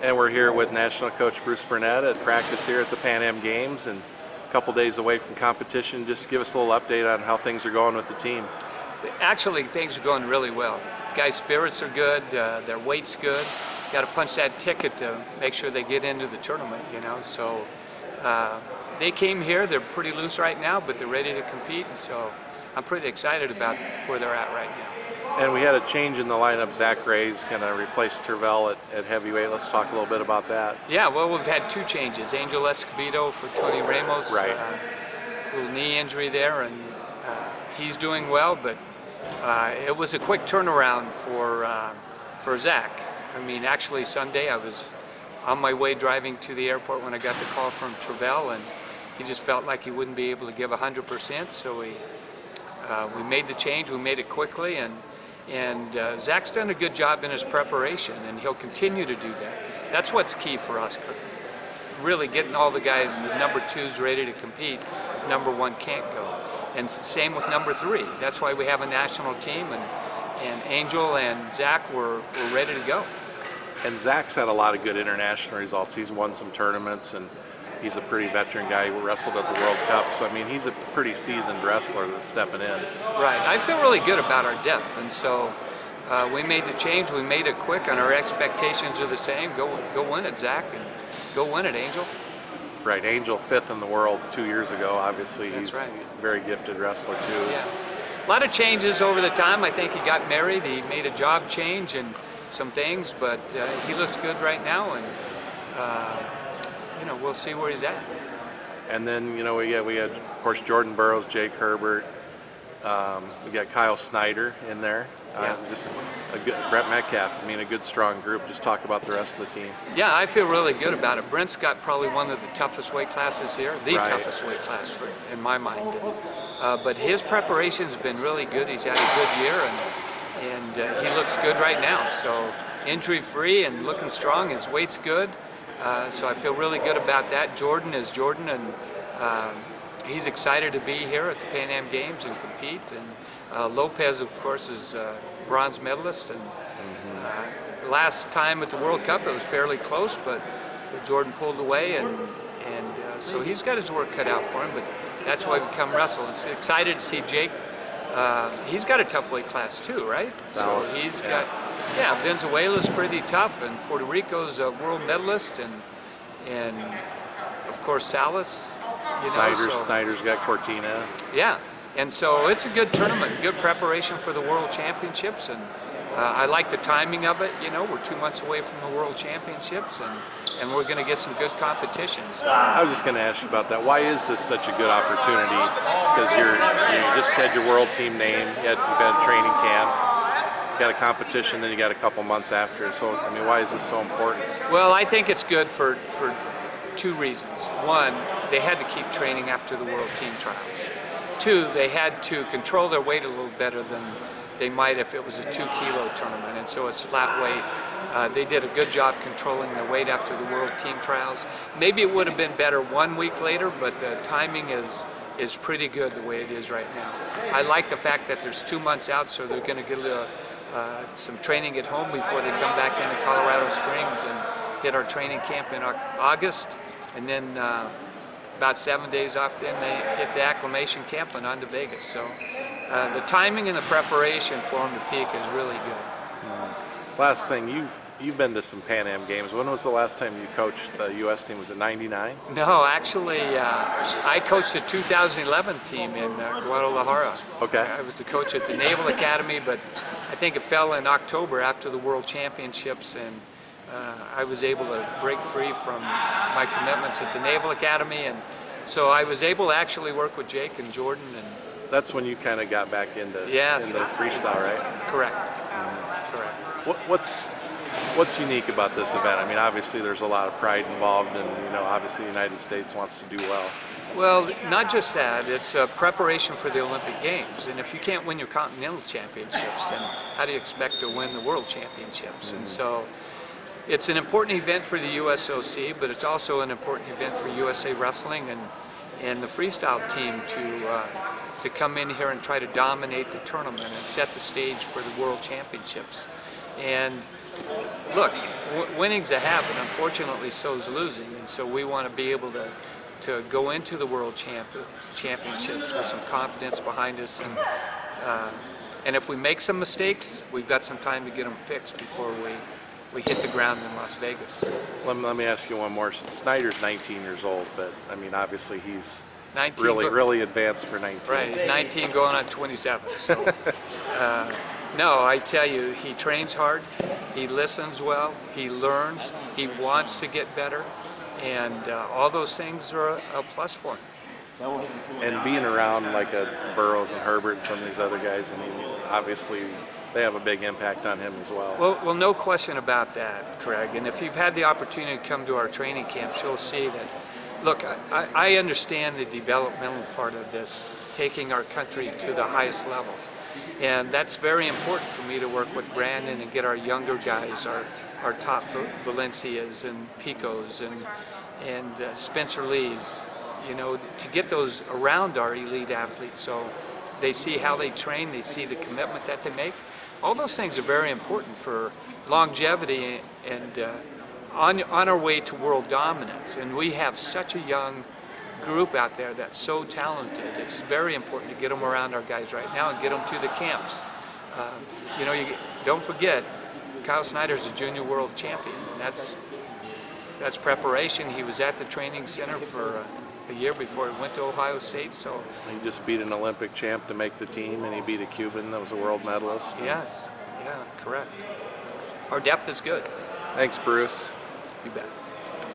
And we're here with National Coach Bruce Burnett at practice here at the Pan Am Games, and a couple days away from competition. Just give us a little update on how things are going with the team. Actually, things are going really well. Guys' spirits are good, their weight's good. Got to punch that ticket to make sure they get into the tournament, you know. So they came here, they're pretty loose right now, but they're ready to compete, and so I'm pretty excited about where they're at right now. And we had a change in the lineup. Zach Ray's going to replace Tervel at heavyweight. Let's talk a little bit about that. Yeah, well, we've had two changes. Angel Escobedo for Tony Ramos. Right. Little knee injury there, and he's doing well, but it was a quick turnaround for Zach. I mean, actually Sunday I was on my way driving to the airport when I got the call from Tervel, and he just felt like he wouldn't be able to give 100%, so we made the change. We made it quickly, and Zach's done a good job in his preparation, and he'll continue to do that. That's what's key for us, really getting all the guys, the number twos, ready to compete if number one can't go. And same with number three. That's why we have a national team, and Angel and Zach were ready to go. And Zach's had a lot of good international results. He's won some tournaments, and he's a pretty veteran guy who wrestled at the World Cup. So, I mean, he's a pretty seasoned wrestler that's stepping in. Right. I feel really good about our depth, and so we made the change. We made it quick, and our expectations are the same. Go win it, Zach, and go win it, Angel. Right. Angel, 5th in the world 2 years ago. Obviously, That's he's right. a very gifted wrestler, too. Yeah. A lot of changes over the time. I think he got married. He made a job change and some things, but he looks good right now, and you know, we'll see where he's at. And then, you know, we had of course Jordan Burroughs, Jake Herbert, we got Kyle Snyder in there. Yeah. Just a good Brett Metcalf. I mean, a good strong group. Just talk about the rest of the team. Yeah, I feel really good about it. Brent's got probably one of the toughest weight classes here, the Right. toughest weight class in my mind. But his preparation's been really good. He's had a good year, and he looks good right now. So injury-free and looking strong. His weight's good. So I feel really good about that. Jordan is Jordan, and he's excited to be here at the Pan Am Games and compete. And Lopez, of course, is bronze medalist. And last time at the World Cup, it was fairly close, but Jordan pulled away, and so he's got his work cut out for him. But that's why we come wrestle. It's excited to see Jake. He's got a tough weight class too, right? So he's got. Yeah, Venezuela's pretty tough, and Puerto Rico's a world medalist, and of course Salas. Snyder's got Cortina. Yeah, and so it's a good tournament, good preparation for the World Championships, and I like the timing of it. You know, we're 2 months away from the World Championships, and we're going to get some good competition. So. I was just going to ask you about that. Why is this such a good opportunity? Because you just had your world team name, you've had a training camp. Got a competition, then you got a couple months after. So, I mean, why is this so important? Well, I think it's good for two reasons. One, they had to keep training after the World Team Trials. Two, they had to control their weight a little better than they might if it was a 2-kilo tournament, and so it's flat weight. They did a good job controlling their weight after the World Team Trials. Maybe it would have been better 1 week later, but the timing is pretty good the way it is right now. I like the fact that there's 2 months out, so they're going to get some training at home before they come back into Colorado Springs and hit our training camp in August, and then about 7 days off, then they hit the acclimation camp and on to Vegas. So the timing and the preparation for them to peak is really good. Last thing, you've been to some Pan Am Games. When was the last time you coached the U.S. team? Was it '99? No, actually, I coached the 2011 team in Guadalajara. Okay. I was the coach at the Naval Academy, but I think it fell in October after the World Championships, and I was able to break free from my commitments at the Naval Academy, and so I was able to actually work with Jake and Jordan. And that's when you kind of got back into freestyle, right? Correct. Correct. What's unique about this event? I mean, obviously there's a lot of pride involved, and you know, obviously the United States wants to do well. Well, not just that, it's a preparation for the Olympic Games, and if you can't win your continental championships, then how do you expect to win the world championships? And so it's an important event for the USOC, but it's also an important event for USA Wrestling and the freestyle team to come in here and try to dominate the tournament and set the stage for the world championships. And look, winning's a habit. Unfortunately, so is losing, and so we want to be able to go into the World Championships with some confidence behind us, and if we make some mistakes, we've got some time to get them fixed before we hit the ground in Las Vegas. Let me ask you one more. Snyder's 19 years old, but I mean, obviously he's 19 really advanced for 19. Right, he's 19 going on 27. So, no, I tell you, he trains hard, he listens well, he learns, he wants to get better, and all those things are a plus for him. And being around like a Burroughs and Herbert and some of these other guys, I mean, obviously they have a big impact on him as well. Well, no question about that, Craig. And if you've had the opportunity to come to our training camps, you'll see that, look, I understand the developmental part of this, taking our country to the highest level. And that's very important for me to work with Brandon and get our younger guys, our top Valencias and Picos and Spencer Lees, you know, to get those around our elite athletes so they see how they train, they see the commitment that they make. All those things are very important for longevity and on our way to world dominance. And we have such a young group out there that's so talented. It's very important to get them around our guys right now and get them to the camps. You know, don't forget, Kyle Snyder's a junior world champion, and that's preparation. He was at the training center for a year before he went to Ohio State. So he just beat an Olympic champ to make the team, and he beat a Cuban that was a world medalist. Yes, yeah, correct. Our depth is good. Thanks, Bruce. You bet.